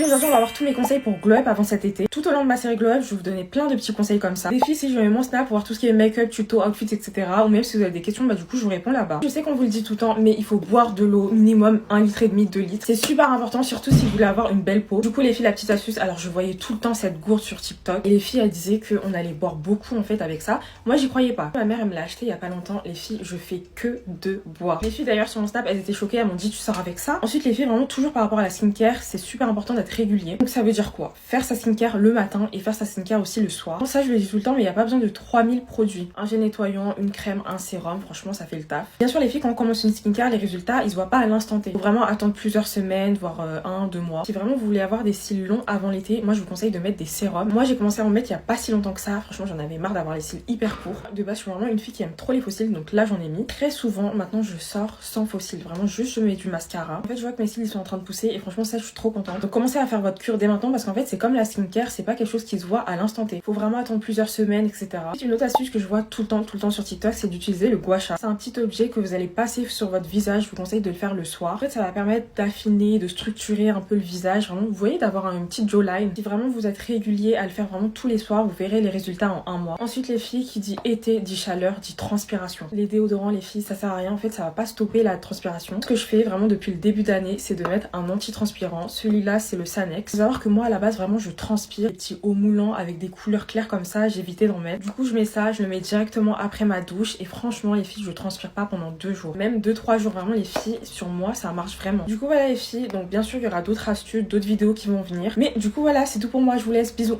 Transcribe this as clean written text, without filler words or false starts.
Puis aujourd'hui on va voir tous mes conseils pour glow up avant cet été. Tout au long de ma série glow up, je vais vous donner plein de petits conseils comme ça. Les filles, si je mets mon snap pour voir tout ce qui est make-up, tuto, outfit, etc. Ou même si vous avez des questions, bah du coup je vous réponds là-bas. Je sais qu'on vous le dit tout le temps, mais il faut boire de l'eau minimum 1,5 litre, 2 litres. C'est super important, surtout si vous voulez avoir une belle peau. Du coup les filles, la petite astuce, alors je voyais tout le temps cette gourde sur TikTok et les filles elles disaient qu'on allait boire beaucoup en fait avec ça. Moi j'y croyais pas. Ma mère elle me l'a acheté il y a pas longtemps. Les filles, je fais que de boire. Les filles d'ailleurs sur mon snap elles étaient choquées, elles m'ont dit tu sors avec ça. Ensuite les filles, vraiment toujours par rapport à la skincare, c'est super important d'être régulier. Donc ça veut dire quoi? Faire sa skincare le matin et faire sa skincare aussi le soir. Bon, ça je le dis tout le temps, mais il n'y a pas besoin de 3000 produits. Un gel nettoyant, une crème, un sérum, franchement ça fait le taf. Bien sûr les filles, quand on commence une skincare, les résultats ils se voient pas à l'instant T. Faut vraiment attendre plusieurs semaines, voire 1-2 mois. Si vraiment vous voulez avoir des cils longs avant l'été, moi je vous conseille de mettre des sérums. Moi j'ai commencé à en mettre il y a pas si longtemps que ça. Franchement j'en avais marre d'avoir les cils hyper courts. De base je suis vraiment une fille qui aime trop les faux cils, donc là j'en ai mis. Très souvent maintenant je sors sans faux cils, vraiment juste je mets du mascara. En fait je vois que mes cils ils sont en train de pousser et franchement ça je suis trop contente. Donc commencez à faire votre cure dès maintenant parce qu'en fait c'est comme la skincare, c'est pas quelque chose qui se voit à l'instant T. Faut vraiment attendre plusieurs semaines, etc. Une autre astuce que je vois tout le temps sur TikTok, c'est d'utiliser le gua sha. C'est un petit objet que vous allez passer sur votre visage. Je vous conseille de le faire le soir. En fait ça va permettre d'affiner, de structurer un peu le visage. Vraiment vous voyez, d'avoir une petite jawline. Si vraiment vous êtes régulier à le faire vraiment tous les soirs, vous verrez les résultats en 1 mois. Ensuite les filles, qui dit été dit chaleur, dit transpiration. Les déodorants les filles ça sert à rien, en fait ça va pas stopper la transpiration. Ce que je fais vraiment depuis le début d'année, c'est de mettre un anti-transpirant. Celui-là c'est le Sanex. Faut savoir que moi à la base vraiment je transpire. Des petits hauts moulants avec des couleurs claires comme ça, j'évitais d'en mettre. Du coup je mets ça, je le mets directement après ma douche et franchement les filles je transpire pas pendant 2 jours. Même 2-3 jours, vraiment les filles, sur moi ça marche vraiment. Du coup voilà les filles, donc bien sûr il y aura d'autres astuces, d'autres vidéos qui vont venir. Mais du coup voilà c'est tout pour moi, je vous laisse, bisous.